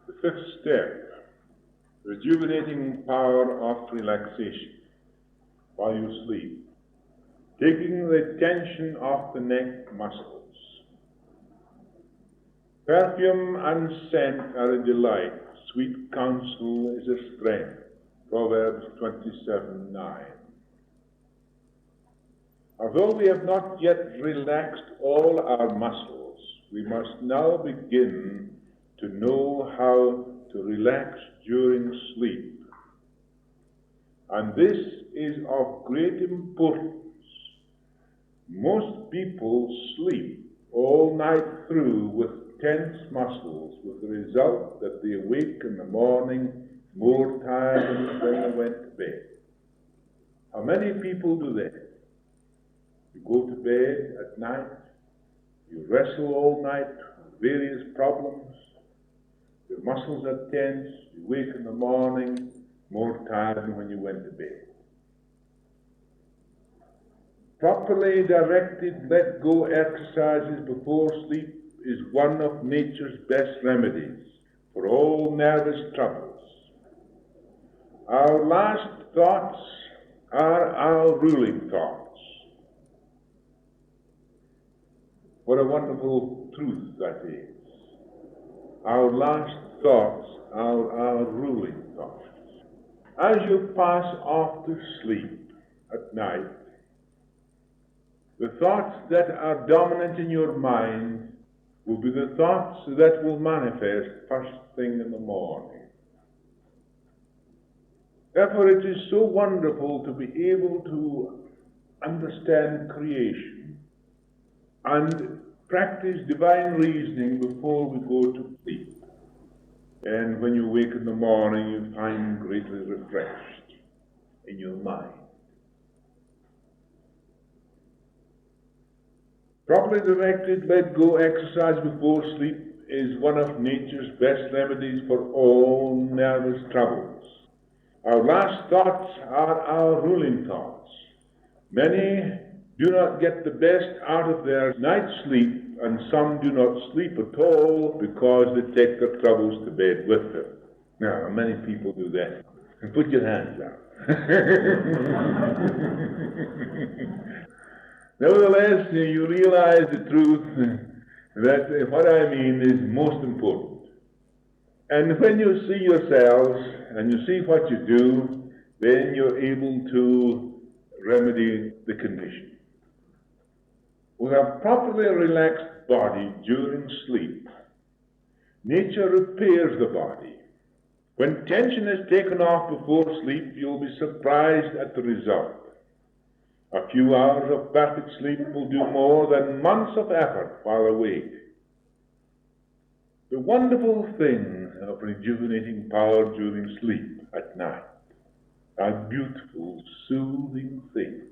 The fifth step, rejuvenating power of relaxation while you sleep. Taking the tension off the neck muscles. Perfume and scent are a delight. Sweet counsel is a strength. Proverbs 27:9. Although we have not yet relaxed all our muscles, we must now begin to know how to relax during sleep. And this is of great importance. Most people sleep all night through with tense muscles, with the result that they awake in the morning more tired than when they went to bed. How many people do that? You go to bed at night, you wrestle all night with various problems, your muscles are tense, you wake in the morning more tired than when you went to bed. Properly directed let-go exercises before sleep is one of nature's best remedies for all nervous troubles. Our last thoughts are our ruling thoughts. What a wonderful truth that is. Our last thoughts are our ruling thoughts. As you pass off to sleep at night, the thoughts that are dominant in your mind will be the thoughts that will manifest first thing in the morning. Therefore, it is so wonderful to be able to understand creation and practice divine reasoning before we go to sleep. And when you wake in the morning, you find greatly refreshed in your mind. Properly directed let-go exercise before sleep is one of nature's best remedies for all nervous troubles. Our last thoughts are our ruling thoughts. Many do not get the best out of their night's sleep, and some do not sleep at all because they take their troubles to bed with them. Now, many people do that. And put your hands out. Nevertheless, you realize the truth that what I mean is most important. And when you see yourselves and you see what you do, then you're able to remedy the condition. With a properly relaxed body during sleep, nature repairs the body. When tension is taken off before sleep, you'll be surprised at the result. A few hours of perfect sleep will do more than months of effort while awake. The wonderful thing of rejuvenating power during sleep at night, a beautiful, soothing thing.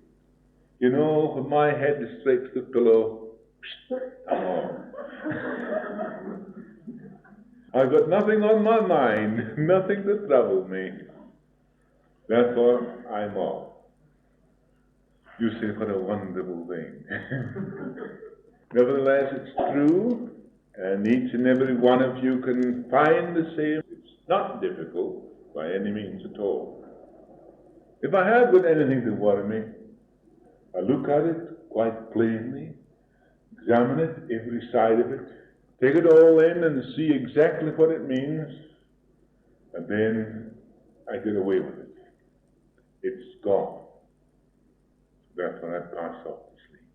You know, when my head strikes the pillow, I'm off. I've got nothing on my mind, nothing to trouble me. Therefore, I'm off. You say, what a wonderful thing. Nevertheless, it's true, and each and every one of you can find the same. It's not difficult by any means at all. If I have got anything to worry me, I look at it quite plainly, examine it, every side of it, take it all in and see exactly what it means, and then I get away with it. It's gone. Therefore, I pass off to sleep.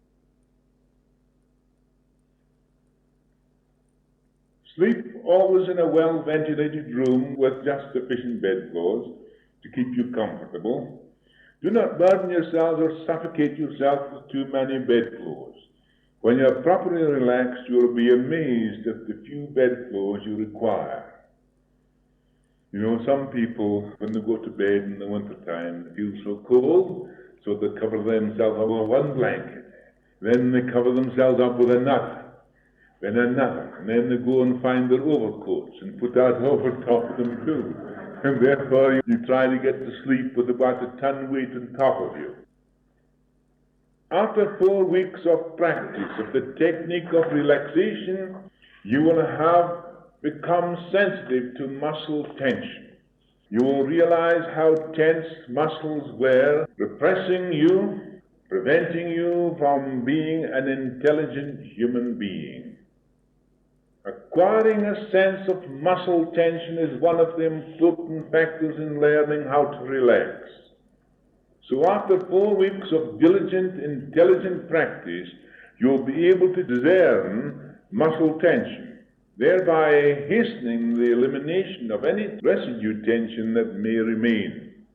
Sleep always in a well-ventilated room with just sufficient bedclothes to keep you comfortable. Do not burden yourselves or suffocate yourself with too many bedclothes. When you are properly relaxed, you will be amazed at the few bedclothes you require. You know, some people, when they go to bed in the wintertime, they feel so cold, so they cover themselves up with one blanket. Then they cover themselves up with another, then another, and then they go and find their overcoats and put that over top of them too. And therefore you try to get to sleep with about a ton weight on top of you. After 4 weeks of practice of the technique of relaxation, you will have become sensitive to muscle tension. You will realize how tense muscles were, repressing you, preventing you from being an intelligent human being. Acquiring a sense of muscle tension is one of the important factors in learning how to relax. So after 4 weeks of diligent, intelligent practice, you'll be able to discern muscle tension, thereby hastening the elimination of any residue tension that may remain.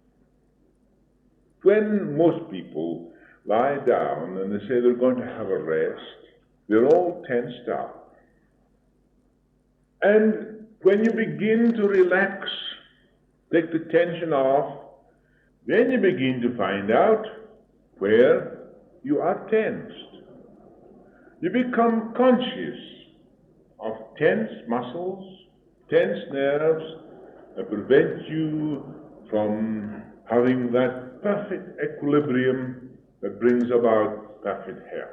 When most people lie down and they say they're going to have a rest, they're all tensed up. And when you begin to relax, take the tension off, then you begin to find out where you are tensed. You become conscious of tense muscles, tense nerves that prevent you from having that perfect equilibrium that brings about perfect health.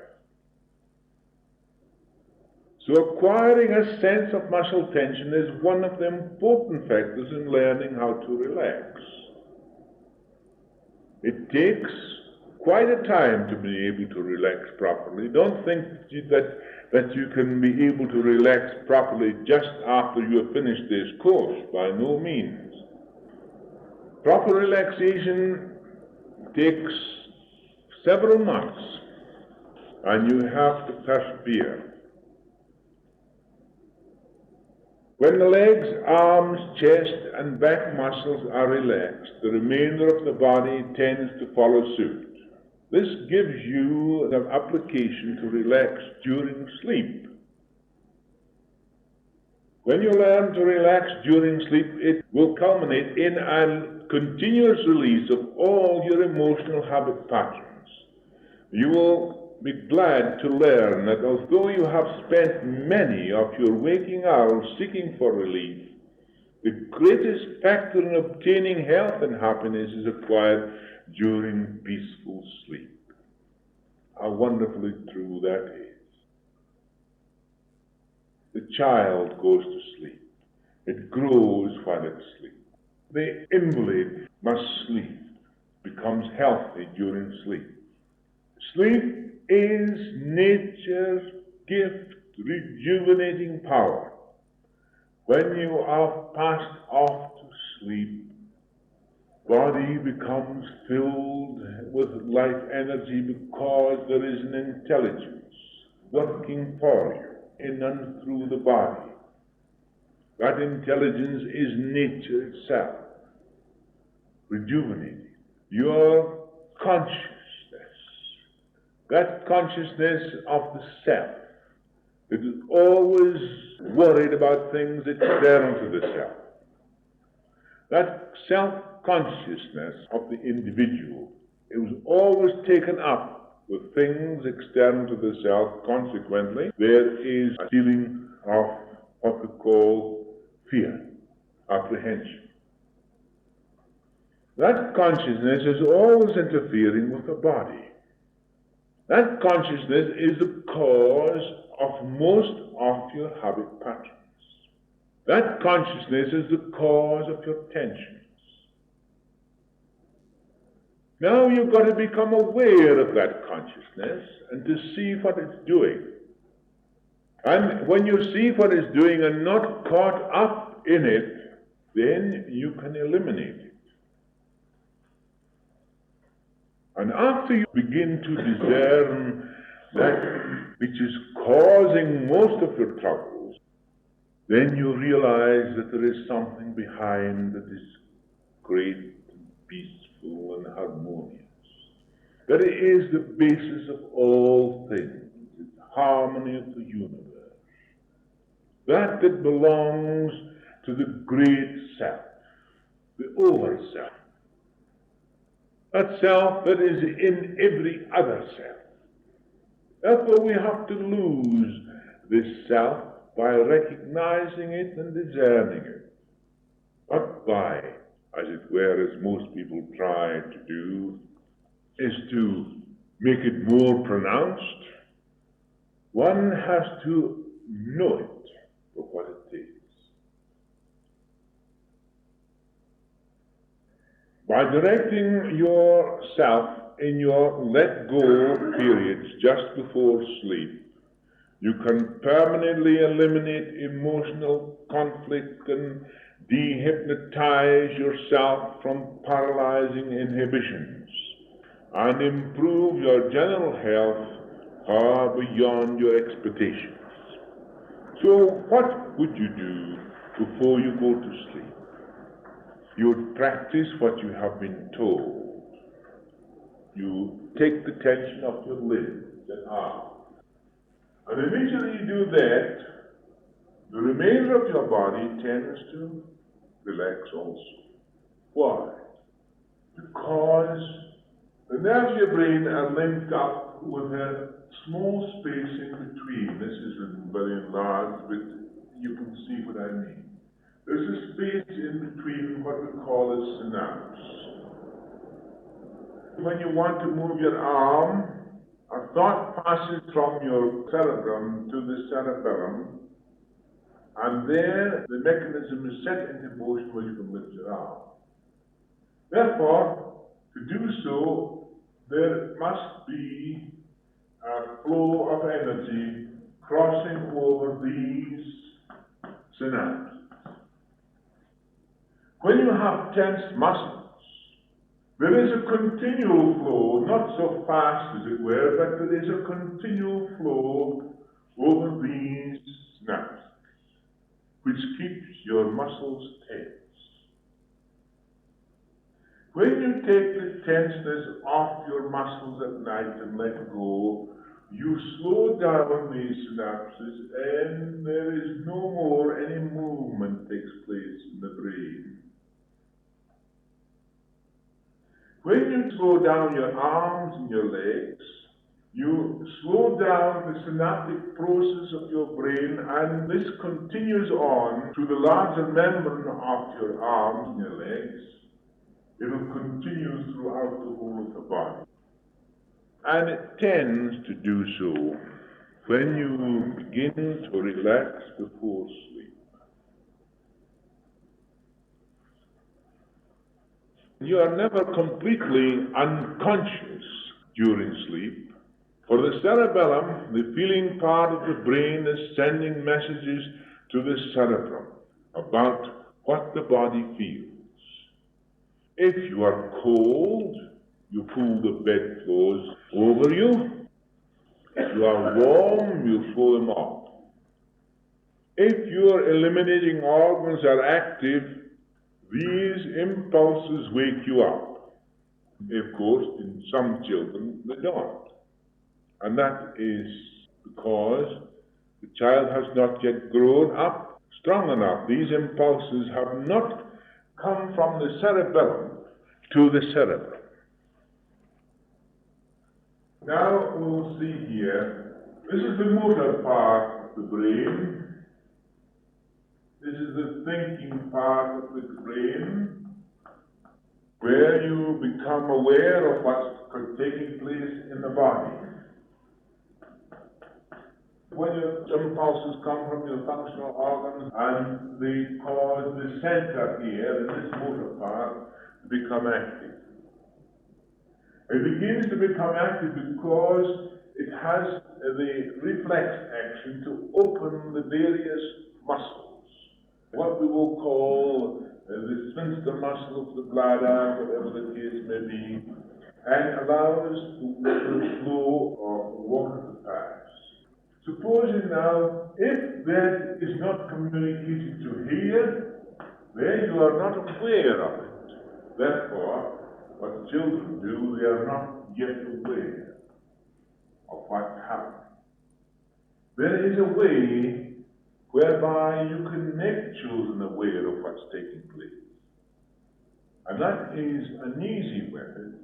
So acquiring a sense of muscle tension is one of the important factors in learning how to relax. It takes quite a time to be able to relax properly. Don't think that you can be able to relax properly just after you have finished this course. By no means. Proper relaxation takes several months, and you have to persevere. When the legs, arms, chest, and back muscles are relaxed, the remainder of the body tends to follow suit. This gives you the application to relax during sleep. When you learn to relax during sleep, it will culminate in a continuous release of all your emotional habit patterns. You will be glad to learn that although you have spent many of your waking hours seeking for relief, the greatest factor in obtaining health and happiness is acquired during peaceful sleep. How wonderfully true that is. The child goes to sleep. It grows while it sleeps. The invalid must sleep, becomes healthy during sleep. Sleep is nature's gift, rejuvenating power. When you are passed off to sleep, body becomes filled with life energy because there is an intelligence working for you in and through the body. That intelligence is nature itself, rejuvenating your consciousness. That consciousness of the self that is always worried about things external to the self. That self-consciousness of the individual, it was always taken up with things external to the self. Consequently, there is a feeling of what we call fear, apprehension. That consciousness is always interfering with the body. That consciousness is the cause of most of your habit patterns. That consciousness is the cause of your tensions. Now you've got to become aware of that consciousness and to see what it's doing. And when you see what it's doing and not caught up in it, then you can eliminate it. And after you begin to discern that which is causing most of your troubles, then you realize that there is something behind that is great and peaceful and harmonious. That it is the basis of all things, it's the harmony of the universe. That belongs to the great self, the over self. That self that is in every other self. Therefore we have to lose this self by recognizing it and discerning it. Not by, as it were, as most people try to do, is to make it more pronounced. One has to know it for what it is. By directing yourself in your let go periods just before sleep, you can permanently eliminate emotional conflict and dehypnotize yourself from paralyzing inhibitions and improve your general health far beyond your expectations. So what would you do before you go to sleep? You would practice what you have been told. You take the tension off your limbs and arms. And immediately you do that, the remainder of your body tends to relax also. Why? Because the nerves of your brain are linked up with a small space in between. This is very enlarged, but you can see what I mean. There's a space in between what we call a synapse. When you want to move your arm, a thought passes from your cerebrum to the cerebellum, and there the mechanism is set into motion where you can lift your arm. Therefore, to do so, there must be a flow of energy crossing over these synapses. When you have tense muscles, there is a continual flow, not so fast as it were, but there is a continual flow over these synapses, which keeps your muscles tense. When you take the tenseness off your muscles at night and let go, you slow down these synapses and there is no more any movement takes place in the brain. When you slow down your arms and your legs, you slow down the synaptic process of your brain, and this continues on to the larger membrane of your arms and your legs. It will continue throughout the whole of the body. And it tends to do so when you begin to relax before sleep. You are never completely unconscious during sleep, for the cerebellum, the feeling part of the brain, is sending messages to the cerebrum about what the body feels. If you are cold, you pull the bedclothes over you. If you are warm, you throw them off. If your eliminating organs are active, these impulses wake you up. Of course, in some children, they don't. And that is because the child has not yet grown up strong enough. These impulses have not come from the cerebellum to the cerebrum. Now we'll see here, this is the motor part of the brain. This is the thinking part of the brain, where you become aware of what's taking place in the body. When your impulses come from your functional organs and they cause the center here, in this motor part, to become active. It begins to become active because it has the reflex action to open the various muscles. What we will call the sphincter muscle of the bladder, whatever the case may be, and allows the flow of water to pass. Supposing now, if that is not communicated to here, then you are not aware of it. Therefore, what children do, they are not yet aware of what happened. There is a way whereby you can make children aware of what's taking place. And that is an easy method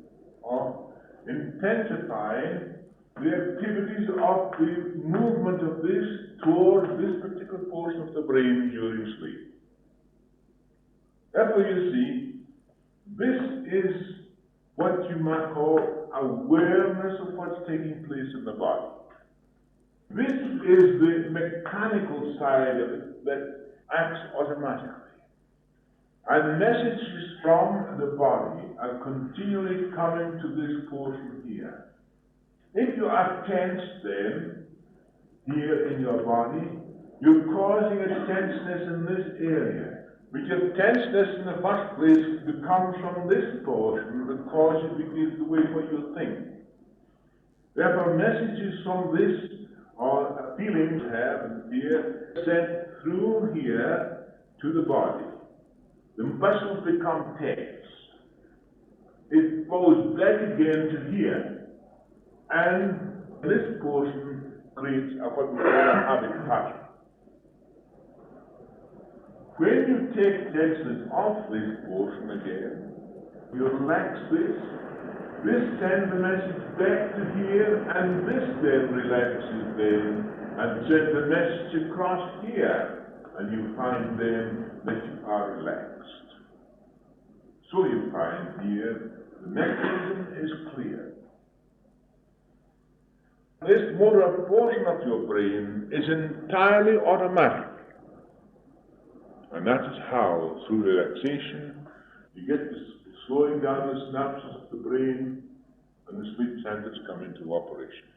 of intensifying the activities of the movement of this towards this particular portion of the brain during sleep. Therefore, you see, this is what you might call awareness of what's taking place in the body. This is the mechanical side of it that acts automatically. And messages from the body are continually coming to this portion here. If you are tense then, here in your body, you're causing a tenseness in this area. But your tenseness in the first place comes from this portion because it begins the way what you think. Therefore, messages from this, or feelings have and fear, sent through here to the body. The muscles become tense. It goes back again to here. And this portion creates what we call a habit pattern. When you take tenseness off this portion again, you relax this. This sends the message back to here, and this then relaxes then, and sends the message across here, and you find then that you are relaxed. So you find here, the mechanism is clear. This motor portion of your brain is entirely automatic. And that is how, through relaxation, you get this slowing down the synapses of the brain, and the sleep centers come into operation.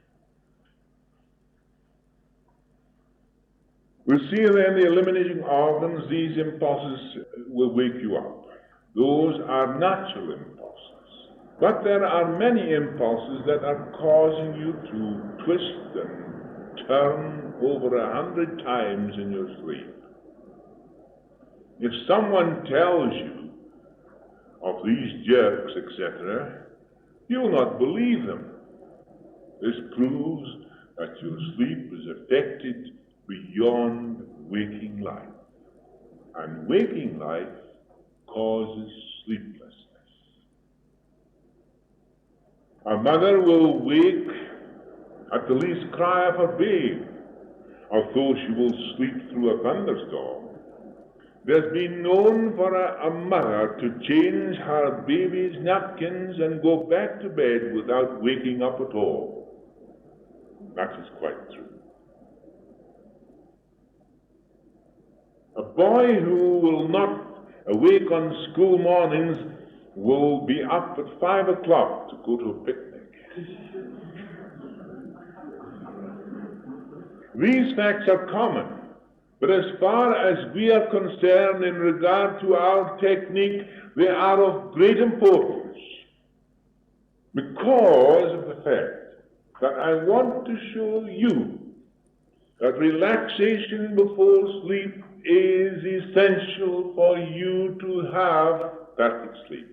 We see then the eliminating organs, these impulses will wake you up. Those are natural impulses. But there are many impulses that are causing you to twist and turn over 100 times in your sleep. If someone tells you of these jerks, etc., you will not believe them. This proves that your sleep is affected beyond waking life. And waking life causes sleeplessness. A mother will wake at the least cry of her babe, although she will sleep through a thunderstorm. There's been known for a mother to change her baby's napkins and go back to bed without waking up at all. That is quite true. A boy who will not awake on school mornings will be up at 5 o'clock to go to a picnic. These facts are common. But as far as we are concerned in regard to our technique, they are of great importance because of the fact that I want to show you that relaxation before sleep is essential for you to have perfect sleep.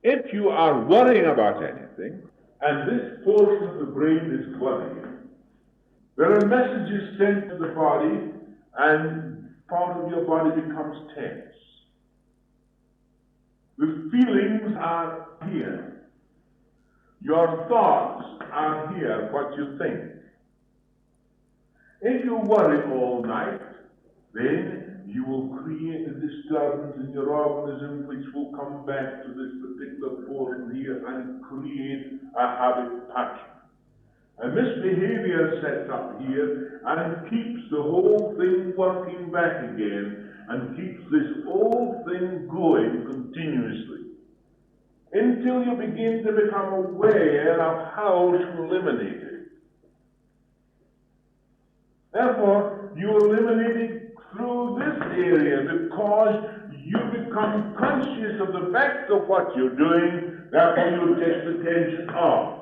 If you are worrying about anything, and this portion of the brain is worrying, there are messages sent to the body, and part of your body becomes tense. The feelings are here. Your thoughts are here, what you think. If you worry all night, then you will create a disturbance in your organism which will come back to this particular portion here and create a habit pattern. And this behavior sets up here and keeps the whole thing working back again and keeps this whole thing going continuously until you begin to become aware of how to eliminate it. Therefore, you eliminate it through this area because you become conscious of the fact of what you're doing, therefore you take the tension off.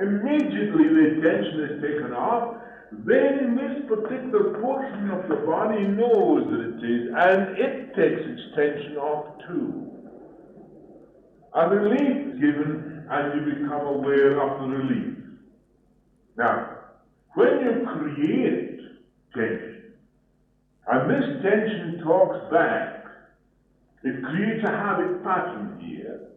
Immediately the tension is taken off, then this particular portion of the body knows that it is, and it takes its tension off too. A relief is given, and you become aware of the relief. Now, when you create tension, and this tension talks back, it creates a habit pattern here.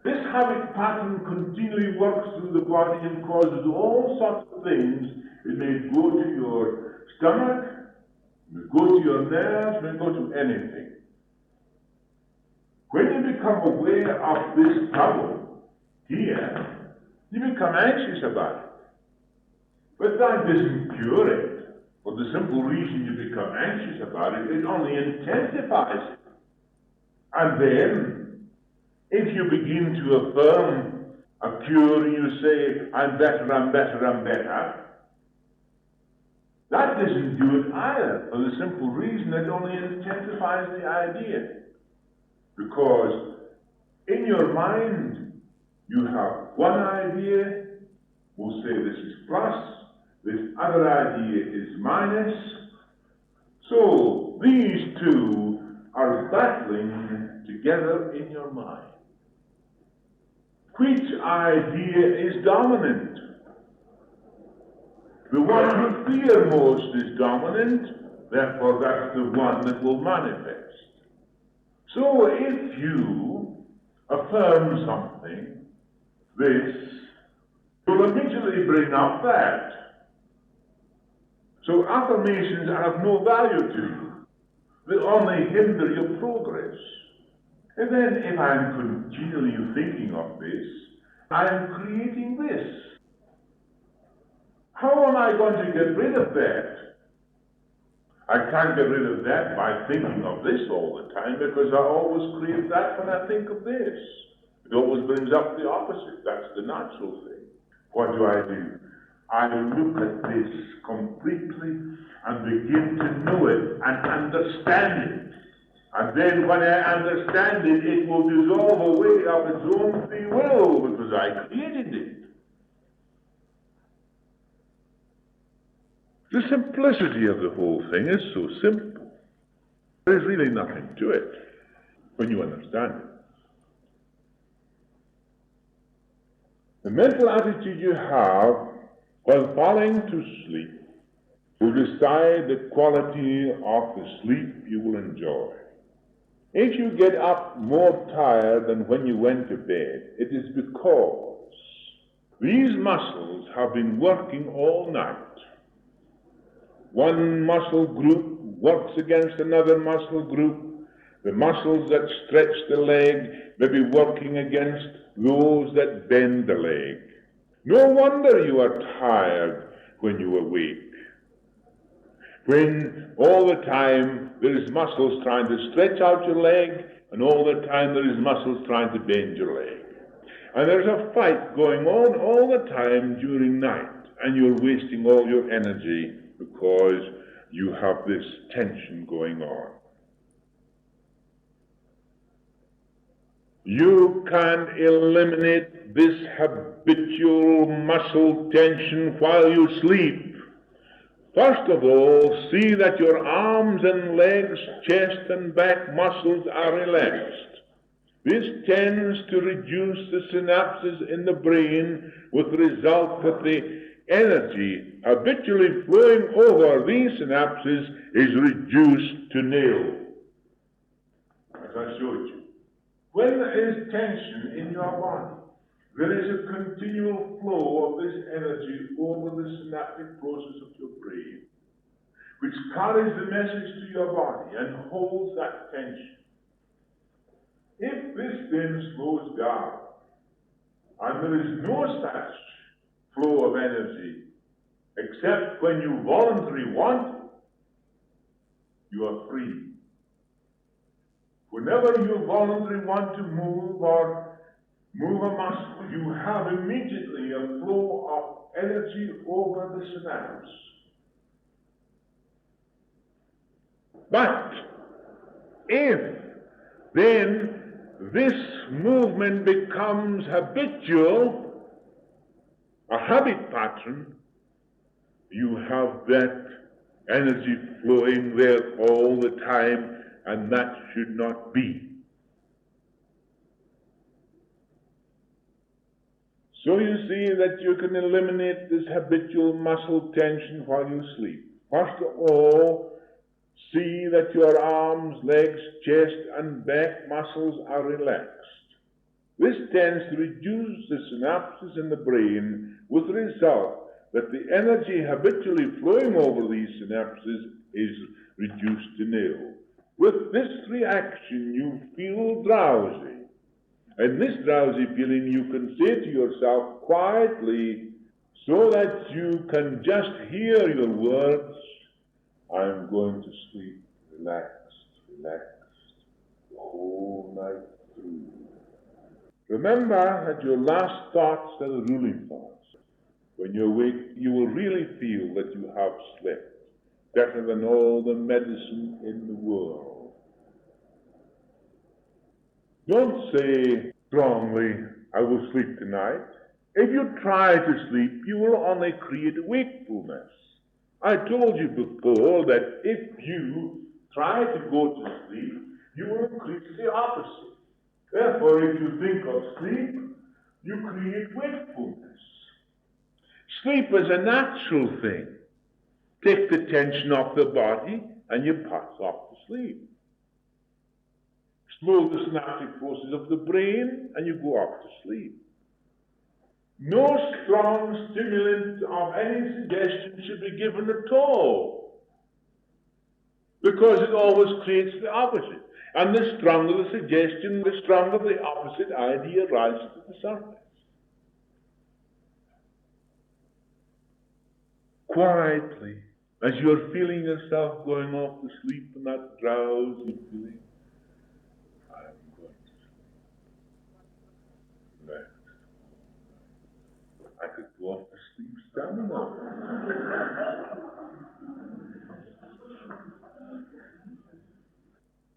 This habit pattern continually works through the body and causes all sorts of things. It may go to your stomach, it may go to your nerves, it may go to anything. When you become aware of this trouble here, you become anxious about it. But that doesn't cure it. For the simple reason you become anxious about it, it only intensifies it. And then, if you begin to affirm a cure, you say, I'm better, I'm better, I'm better, that doesn't do it either, for the simple reason it only intensifies the idea. Because in your mind, you have one idea, we'll say this is plus, this other idea is minus. So these two are battling together in your mind. Which idea is dominant? The one you fear most is dominant, therefore that's the one that will manifest. So if you affirm something, this, you'll immediately bring up that. So affirmations have no value to you. They only hinder your progress. And then if I'm continually thinking of this, I'm creating this. How am I going to get rid of that? I can't get rid of that by thinking of this all the time, because I always create that when I think of this. It always brings up the opposite. That's the natural thing. What do? I look at this completely and begin to know it and understand it. And then when I understand it, it will dissolve away of its own free will, because I created it. The simplicity of the whole thing is so simple. There's really nothing to it when you understand it. The mental attitude you have while falling to sleep will decide the quality of the sleep you will enjoy. If you get up more tired than when you went to bed, it is because these muscles have been working all night. One muscle group works against another muscle group. The muscles that stretch the leg may be working against those that bend the leg. No wonder you are tired when you awake, when all the time there is muscles trying to stretch out your leg, and all the time there is muscles trying to bend your leg. And there's a fight going on all the time during night, and you're wasting all your energy because you have this tension going on. You can eliminate this habitual muscle tension while you sleep. First of all, see that your arms and legs, chest and back muscles are relaxed. This tends to reduce the synapses in the brain, with the result that the energy habitually flowing over these synapses is reduced to nil, as I showed you. When there is tension in your body, there is a continual flow of this energy over the synaptic process of your brain, which carries the message to your body and holds that tension. If this then slows down, and there is no such flow of energy, except when you voluntarily want it, you are free. Whenever you voluntarily want to move or move a muscle, you have immediately a flow of energy over the synapse. But if then this movement becomes habitual, a habit pattern, you have that energy flowing there all the time, and that should not be. So you see that you can eliminate this habitual muscle tension while you sleep. First of all, see that your arms, legs, chest, and back muscles are relaxed. This tends to reduce the synapses in the brain, with the result that the energy habitually flowing over these synapses is reduced to nil. With this reaction, you feel drowsy. And this drowsy feeling you can say to yourself quietly, so that you can just hear your words, I'm going to sleep, relaxed, relaxed, whole night through. Remember that your last thoughts are the ruling thoughts. When you awake, you will really feel that you have slept better than all the medicine in the world. Don't say strongly, I will sleep tonight. If you try to sleep, you will only create wakefulness. I told you before that if you try to go to sleep, you will increase the opposite. Therefore, if you think of sleep, you create wakefulness. Sleep is a natural thing. Take the tension off the body and you pass off to sleep. Slow the synaptic process of the brain and you go off to sleep. No strong stimulant of any suggestion should be given at all, because it always creates the opposite. And the stronger the suggestion, the stronger the opposite idea rises to the surface. Quietly, as you're feeling yourself going off to sleep in that drowsy feeling, I'm going to sleep. Relax. I could go off to sleep standing up.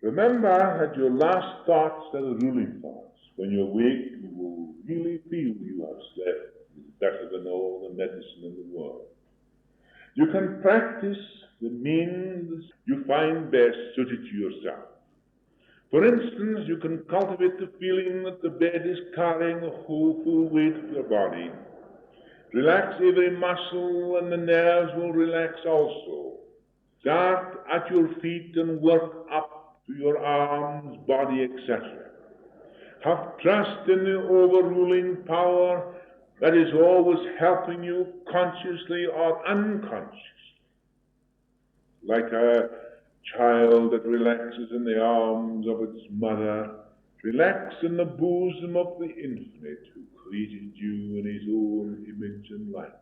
Remember that your last thoughts are the ruling thoughts. When you awake, you will really feel you have slept better than all the medicine in the world. You can practice the means you find best suited to yourself. For instance, you can cultivate the feeling that the bed is carrying the whole full weight of your body. Relax every muscle and the nerves will relax also. Start at your feet and work up to your arms, body, etc. Have trust in the overruling power that is always helping you consciously or unconsciously. Like a child that relaxes in the arms of its mother, relax in the bosom of the Infinite who created you in his own image and likeness.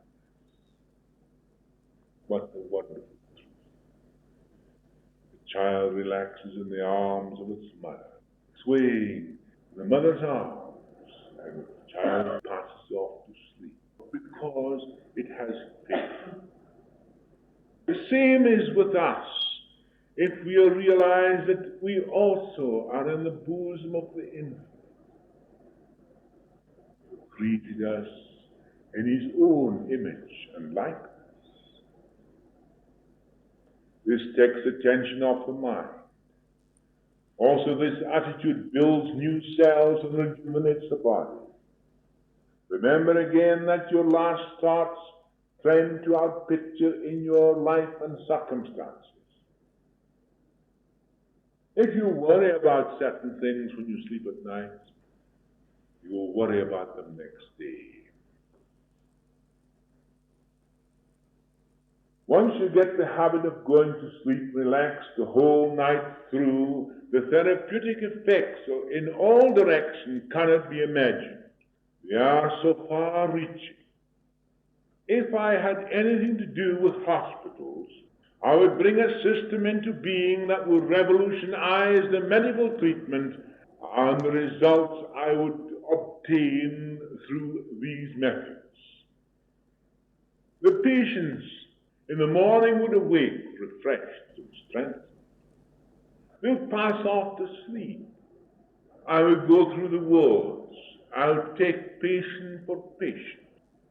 What a wonderful truth. The child relaxes in the arms of its mother, swaying in the mother's arms, and the child passes off to sleep because it has faith. The same is with us. If we realize that we also are in the bosom of the Infinite, who created us in his own image and likeness. This takes the tension off the mind. Also, this attitude builds new cells and rejuvenates the body. Remember again that your last thoughts trend to outpicture in your life and circumstances. If you worry about certain things when you sleep at night, you will worry about them next day. Once you get the habit of going to sleep relaxed the whole night through, the therapeutic effects in all directions cannot be imagined. They are so far-reaching. If I had anything to do with hospitals, I would bring a system into being that would revolutionize the medical treatment and the results I would obtain through these methods. The patients in the morning would awake refreshed and strengthened. They'll pass off to sleep. I would go through the wards. I would take patient for patient.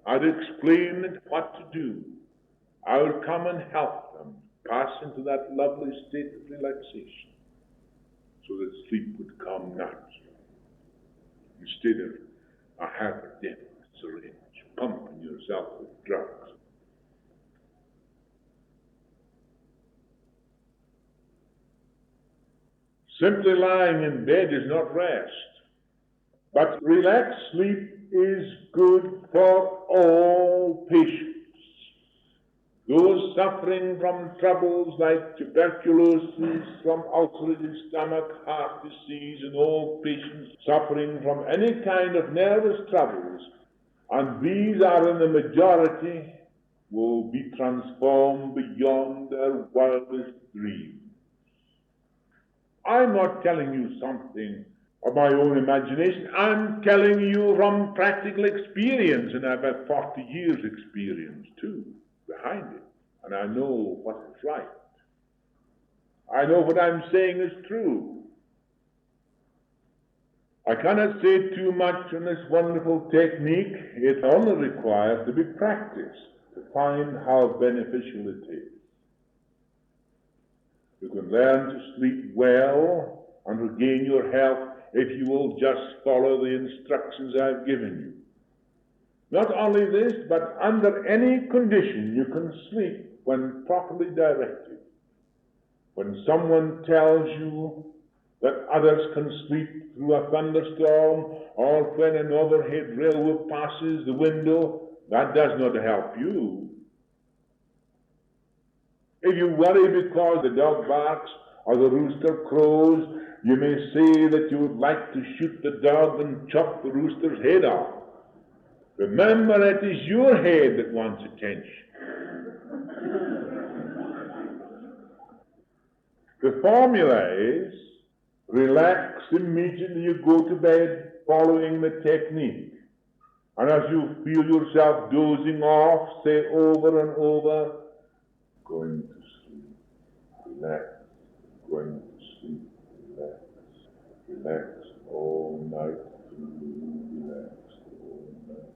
I'd explain what to do. I would come and help them pass into that lovely state of relaxation so that sleep would come naturally instead of a hypodermic syringe pumping yourself with drugs. Simply lying in bed is not rest, but relaxed sleep is good for all patients. Those suffering from troubles like tuberculosis, from ulcerated stomach, heart disease, and all patients suffering from any kind of nervous troubles, and these are in the majority, will be transformed beyond their wildest dreams. I'm not telling you something of my own imagination. I'm telling you from practical experience, and I've had 40 years experience too behind it. And I know what is right. I know what I'm saying is true. I cannot say too much on this wonderful technique. It only requires to be practiced to find how beneficial it is. You can learn to sleep well and regain your health if you will just follow the instructions I've given you. Not only this, but under any condition you can sleep when properly directed. When someone tells you that others can sleep through a thunderstorm, or when an overhead railway passes the window, that does not help you. If you worry because the dog barks or the rooster crows, you may say that you would like to shoot the dog and chop the rooster's head off. Remember, it is your head that wants attention. The formula is, relax immediately you go to bed following the technique. And as you feel yourself dozing off, say over and over, going to sleep, relax, going to sleep, relax, relax all night through, relax all night.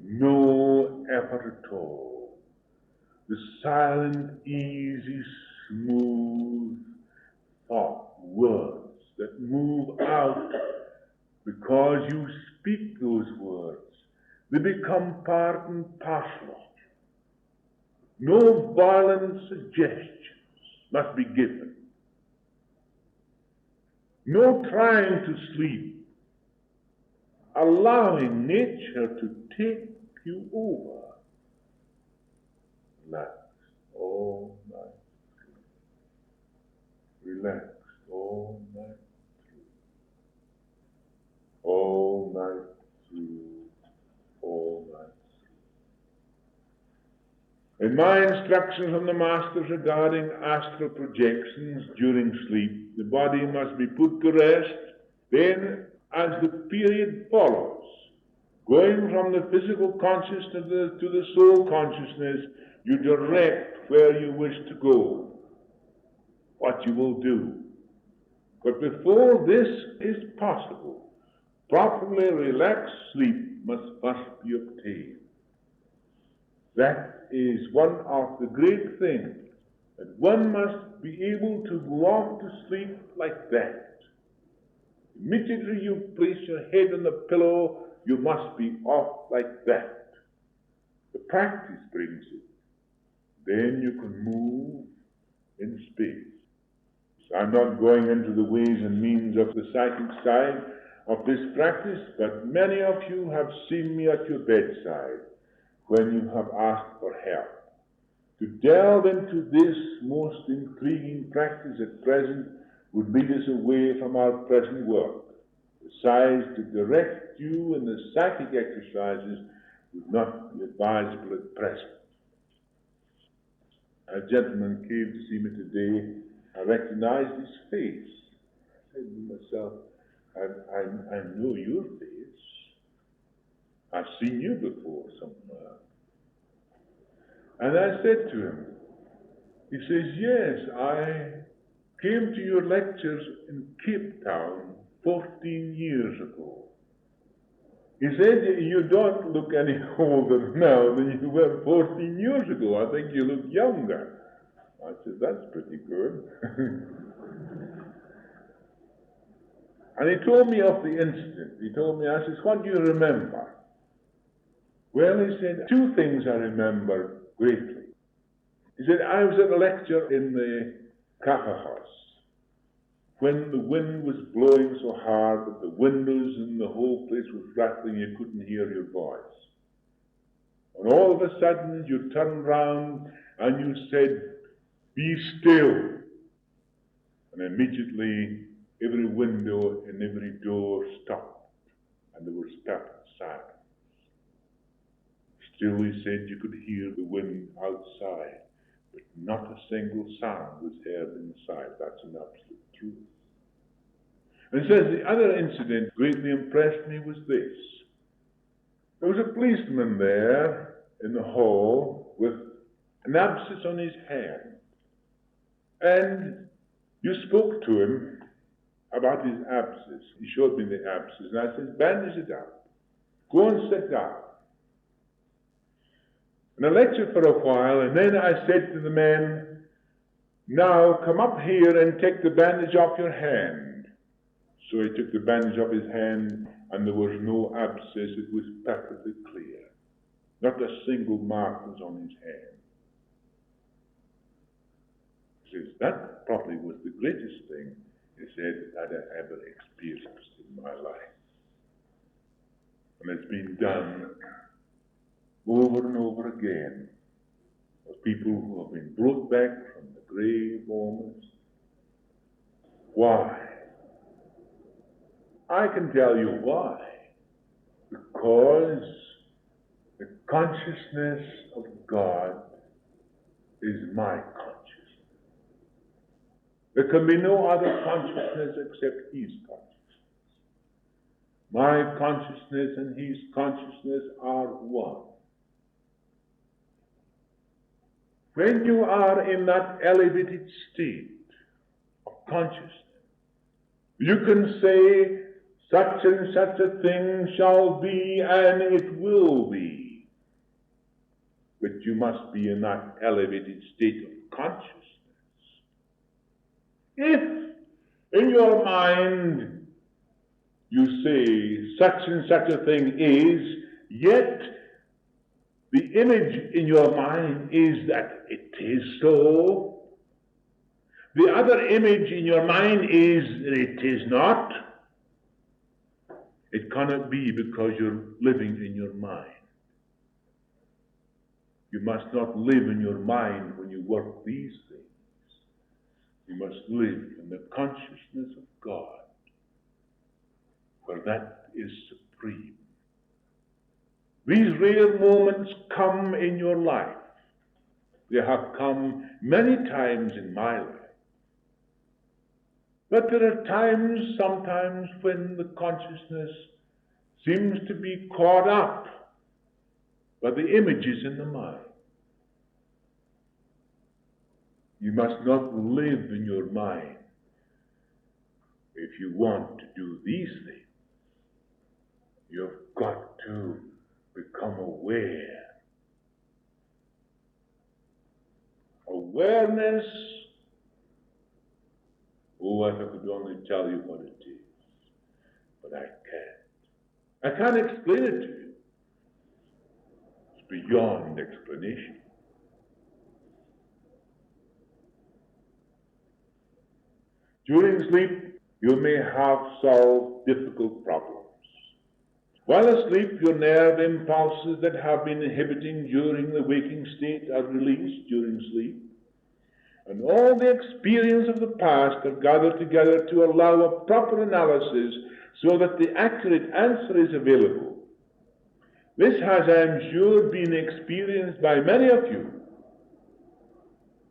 No effort at all. The silent, easy, smooth thought, words that move out because you speak those words. They become part and parcel. No violent suggestions must be given. No trying to sleep. Allowing nature to take you over. Relax all night. Relax all night through. All night through. All night through. In my instructions from the Masters regarding astral projections during sleep, the body must be put to rest. Then, as the period follows, going from the physical consciousness to the soul consciousness, you direct where you wish to go, what you will do. But before this is possible, properly relaxed sleep must first be obtained. That is one of the great things, that one must be able to go off to sleep like that. Immediately you place your head on the pillow, you must be off like that. The practice brings it. Then you can move in space. I'm not going into the ways and means of the psychic side of this practice, but many of you have seen me at your bedside when you have asked for help. To delve into this most intriguing practice at present would lead us away from our present work. Besides, to direct you in the psychic exercises would not be advisable at present. A gentleman came to see me today. I recognized his face. I said to myself, I know your face. I've seen you before somewhere. And I said to him, he says, yes, I came to your lectures in Cape Town 14 years ago. He said, you don't look any older now than you were 14 years ago. I think you look younger. I said, that's pretty good. And he told me of the incident. He told me, I said, what do you remember? Well, he said, two things I remember greatly. He said, I was at a lecture in the Cafe House when the wind was blowing so hard that the windows in the whole place was rattling, you couldn't hear your voice. And all of a sudden you turned round and you said, be still. And immediately every window and every door stopped, and they were stuck in silence. Still, he said, you could hear the wind outside, but not a single sound was heard inside. That's an absolute truth. And it says the other incident greatly impressed me was this. There was a policeman there in the hall with an abscess on his hand. And you spoke to him about his abscess. He showed me the abscess, and I said, bandage it up. Go and sit down. And I lectured for a while, and then I said to the man, now come up here and take the bandage off your hand. So he took the bandage off his hand, and there was no abscess. It was perfectly clear. Not a single mark was on his hand. He says, that probably was the greatest thing, he said, that I ever experienced in my life. And it's been done over and over again with people who have been brought back from the grave almost. Why? I can tell you why. Because the consciousness of God is my consciousness. There can be no other consciousness except His consciousness. My consciousness and His consciousness are one. When you are in that elevated state of consciousness, you can say, such and such a thing shall be, and it will be. But you must be in that elevated state of consciousness. If in your mind you say such and such a thing is, yet the image in your mind is that it is so, the other image in your mind is that it is not, it cannot be because you're living in your mind. You must not live in your mind when you work these things. You must live in the consciousness of God, for that is supreme. These rare moments come in your life. They have come many times in my life. But there are times, sometimes, when the consciousness seems to be caught up by the images in the mind. You must not live in your mind if you want to do these things. You've got to become aware. Awareness, oh, if I could only tell you what it is, but I can't. I can't explain it to you. It's beyond explanation. During sleep, you may have solved difficult problems. While asleep, your nerve impulses that have been inhibiting during the waking state are released during sleep, and all the experience of the past are gathered together to allow a proper analysis so that the accurate answer is available. This has, I am sure, been experienced by many of you.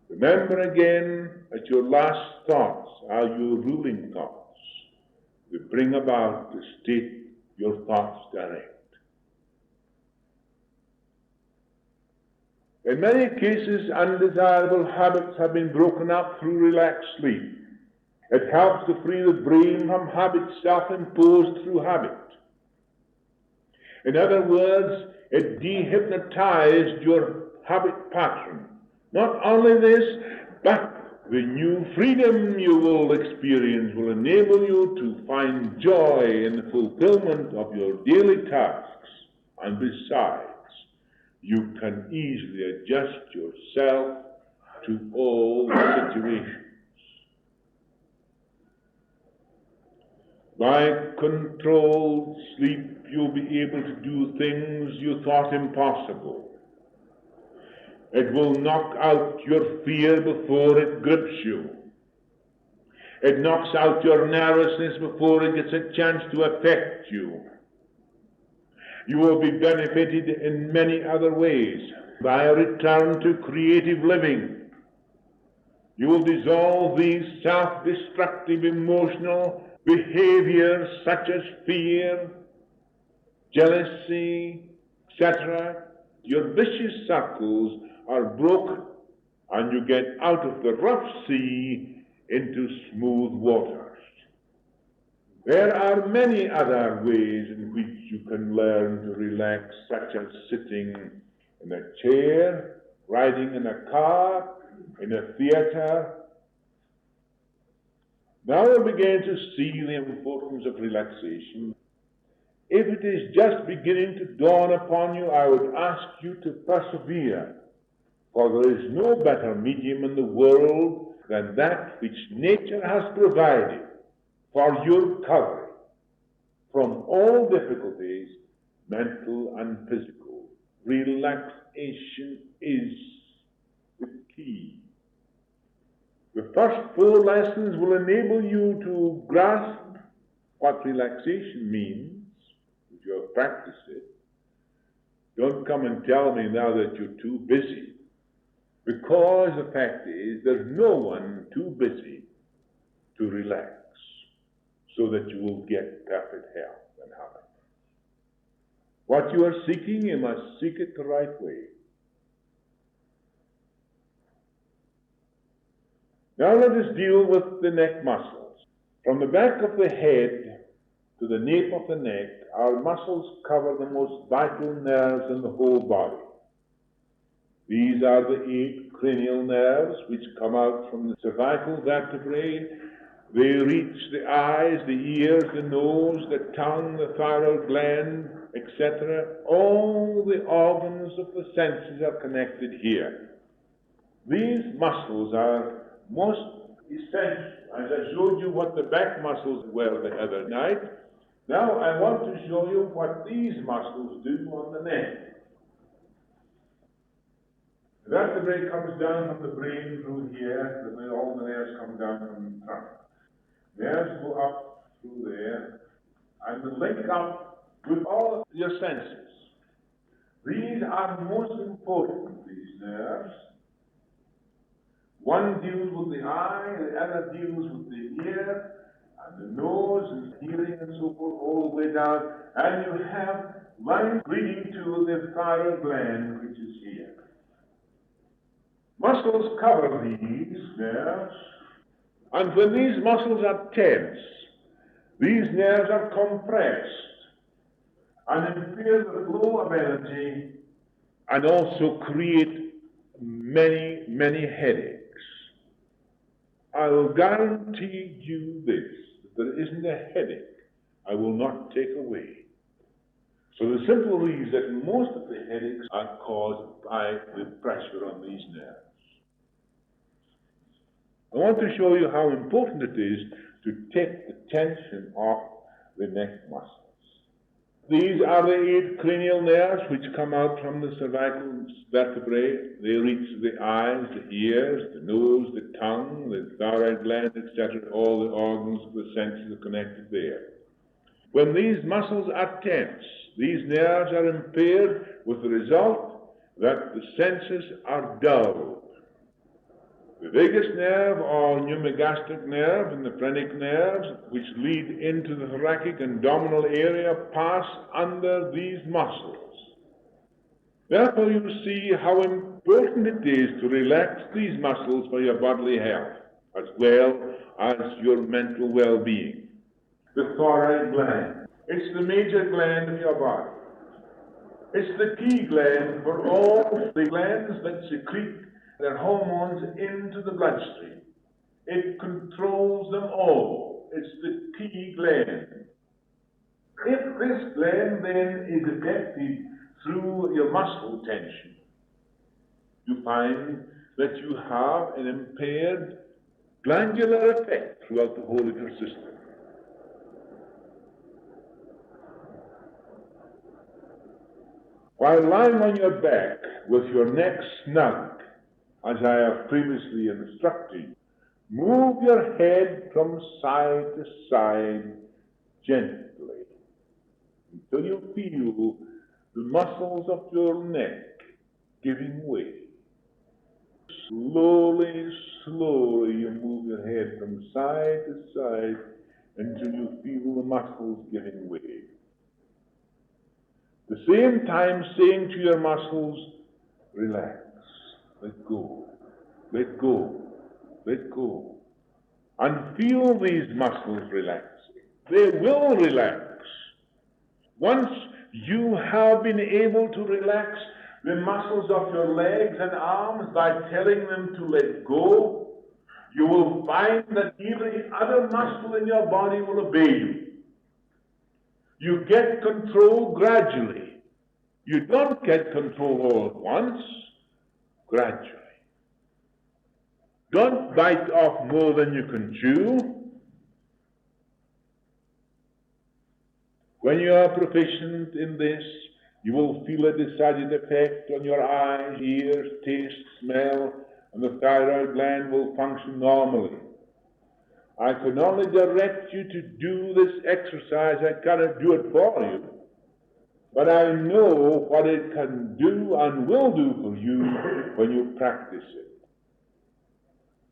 Remember again that your last thoughts are your ruling thoughts. They bring about the state your thoughts direct. In many cases, undesirable habits have been broken up through relaxed sleep. It helps to free the brain from habits self-imposed through habit. In other words, it dehypnotized your habit pattern. Not only this, but the new freedom you will experience will enable you to find joy in the fulfillment of your daily tasks. And besides, you can easily adjust yourself to all situations. By controlled sleep, you'll be able to do things you thought impossible. It will knock out your fear before it grips you. It knocks out your nervousness before it gets a chance to affect you. You will be benefited in many other ways by a return to creative living. You will dissolve these self-destructive emotional behaviors such as fear, jealousy, etc. Your vicious circles are broken and you get out of the rough sea into smooth waters. There are many other ways in which you can learn to relax, such as sitting in a chair, riding in a car, in a theater. Now we'll begin to see the importance of relaxation. If it is just beginning to dawn upon you, I would ask you to persevere, for there is no better medium in the world than that which nature has provided for your recovery from all difficulties, mental and physical. Relaxation is the key. The first 4 lessons will enable you to grasp what relaxation means, if you have practiced it. Don't come and tell me now that you're too busy, because the fact is there's no one too busy to relax so that you will get perfect health and happiness. What you are seeking, you must seek it the right way. Now let us deal with the neck muscles. From the back of the head to the nape of the neck, our muscles cover the most vital nerves in the whole body. These are the 8 cranial nerves which come out from the cervical vertebrae. They reach the eyes, the ears, the nose, the tongue, the thyroid gland, etc. All the organs of the senses are connected here. These muscles are most essential. As I showed you what the back muscles were the other night, now I want to show you what these muscles do on the neck. The vertebrae comes down from the brain through here, all the nerves come down from the trunk. Nerves go up through there, and they link up with all your senses. These are most important, these nerves. One deals with the eye, the other deals with the ear, and the nose, and hearing, and so forth, all the way down. And you have lines leading to the thyroid gland, which is here. Muscles cover these nerves, and when these muscles are tense, these nerves are compressed and impair the flow of energy and also create many, many headaches. I will guarantee you this, that there isn't a headache I will not take away. So the simple reason that most of the headaches are caused by the pressure on these nerves. I want to show you how important it is to take the tension off the neck muscles. These are the 8 cranial nerves which come out from the cervical vertebrae. They reach the eyes, the ears, the nose, the tongue, the thyroid gland, etc. All the organs of the senses are connected there. When these muscles are tense, these nerves are impaired, with the result that the senses are dulled. The vagus nerve or pneumogastric nerve and the phrenic nerves, which lead into the thoracic and abdominal area, pass under these muscles. Therefore, you see how important it is to relax these muscles for your bodily health, as well as your mental well-being. The thyroid gland. It's the major gland of your body. It's the key gland for all the glands that secrete their hormones into the bloodstream. It controls them all. It's the key gland. If this gland then is affected through your muscle tension, you find that you have an impaired glandular effect throughout the whole of your system. While lying on your back with your neck snug, as I have previously instructed, move your head from side to side gently until you feel the muscles of your neck giving way. slowly, slowly you move your head from side to side until you feel the muscles giving way. At the same time saying to your muscles, relax, let go, let go, let go. And feel these muscles relaxing. They will relax. Once you have been able to relax the muscles of your legs and arms by telling them to let go, you will find that every other muscle in your body will obey you. You get control gradually. You don't get control all at once, gradually. Don't bite off more than you can chew. When you are proficient in this, you will feel a decided effect on your eyes, ears, taste, smell, and the thyroid gland will function normally. I can only direct you to do this exercise. I cannot do it for you. But I know what it can do and will do for you when you practice it.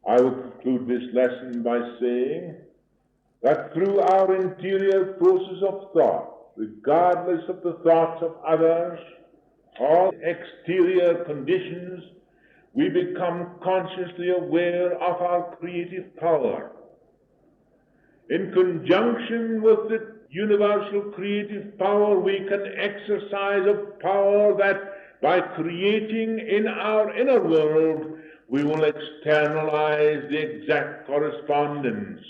I will conclude this lesson by saying that through our interior process of thought, regardless of the thoughts of others or exterior conditions, we become consciously aware of our creative power. In conjunction with the universal creative power, we can exercise a power that by creating in our inner world, we will externalize the exact correspondence.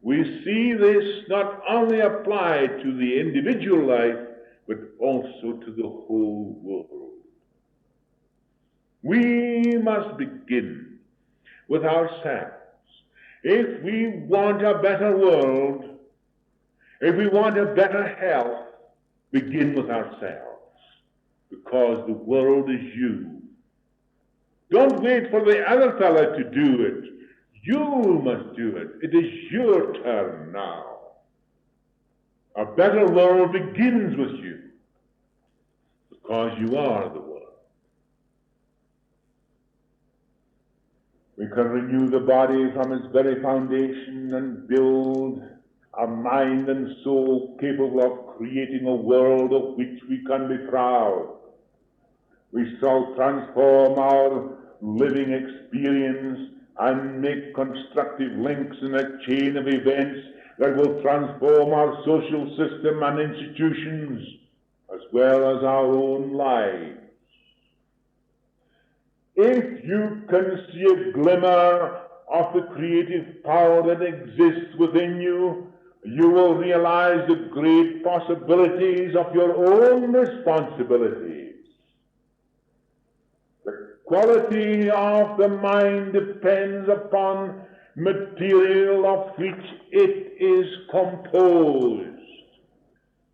We see this not only applied to the individual life, but also to the whole world. We must begin with ourselves. If we want a better world, if we want a better health, begin with ourselves, because the world is you. Don't wait for the other fellow to do it. You must do it. It is your turn now. A better world begins with you, because you are the world. We can renew the body from its very foundation and build a mind and soul capable of creating a world of which we can be proud. We shall transform our living experience and make constructive links in a chain of events that will transform our social system and institutions, as well as our own lives. If you can see a glimmer of the creative power that exists within you, you will realize the great possibilities of your own responsibilities. The quality of the mind depends upon material of which it is composed.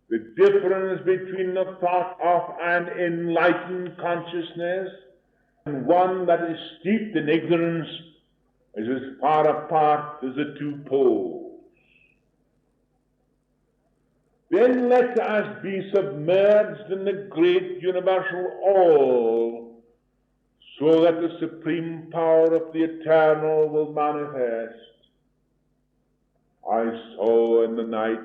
The difference between the thought of an enlightened consciousness and one that is steeped in ignorance is as far apart as the two poles. Then let us be submerged in the great universal all, so that the supreme power of the eternal will manifest. I saw in the night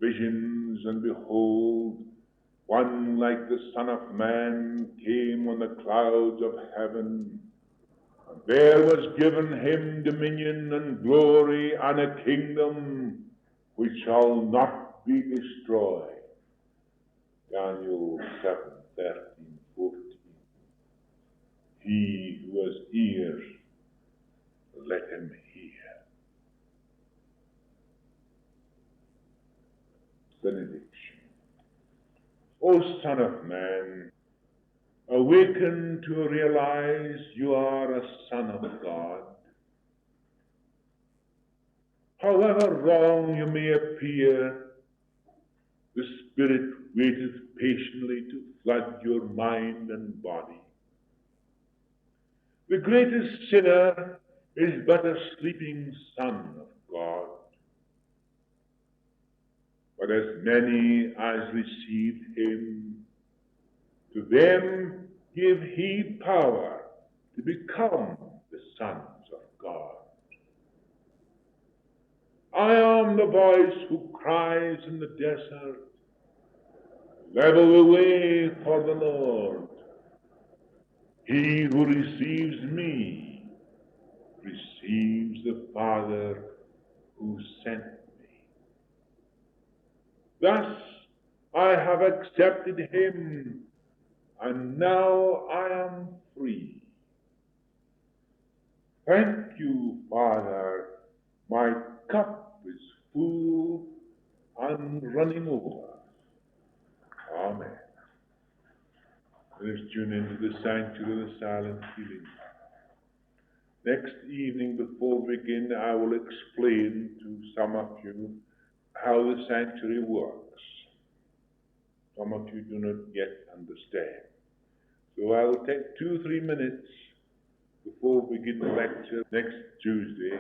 visions, and behold, one like the Son of Man came on the clouds of heaven, and there was given him dominion and glory and a kingdom which shall not be destroyed. Daniel 7:13-14. He who has ears, let him hear. Benediction. O Son of Man, awaken to realize you are a Son of God. However wrong you may appear, the Spirit waiteth patiently to flood your mind and body. The greatest sinner is but a sleeping son of God. But as many as received him, to them give he power to become the sons of God. I am the voice who cries in the desert, level the way for the Lord. He who receives me receives the Father who sent me. Thus I have accepted him, and now I am free. Thank you, Father. My cup is full and running over. Amen. Let us tune into the sanctuary of the silent healing. Next evening, before we begin, I will explain to some of you how the sanctuary works. Some of you do not yet understand. So I will take 2-3 minutes before we begin the lecture next Tuesday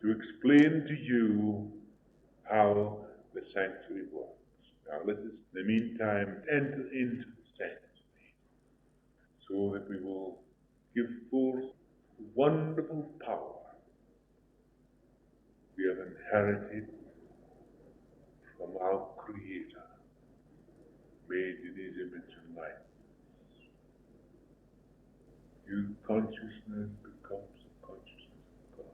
to explain to you how the sanctuary works. Now let us, in the meantime, enter into the sanctuary so that we will give forth the wonderful power we have inherited from our Creator, made in His image and likeness. Your consciousness becomes the consciousness of God.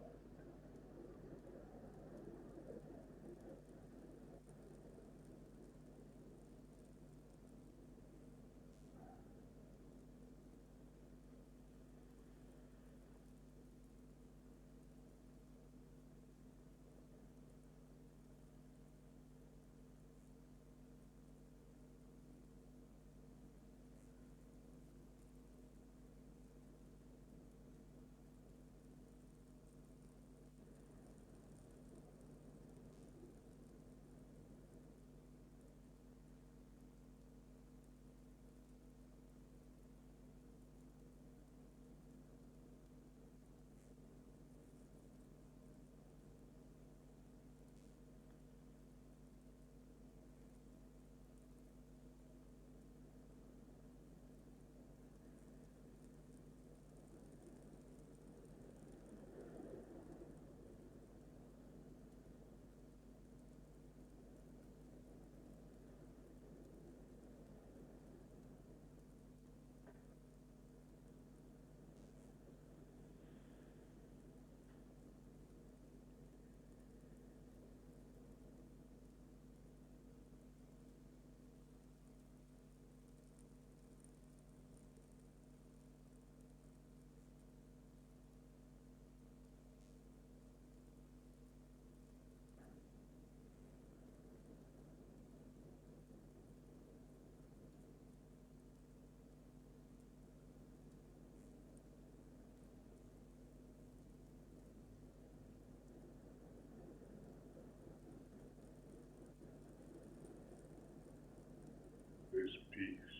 This peace,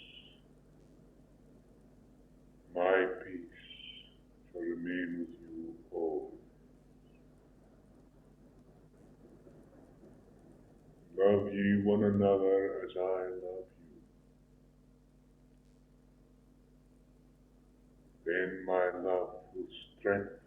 my peace, shall remain with you always. Love ye one another as I love you. Then my love will strengthen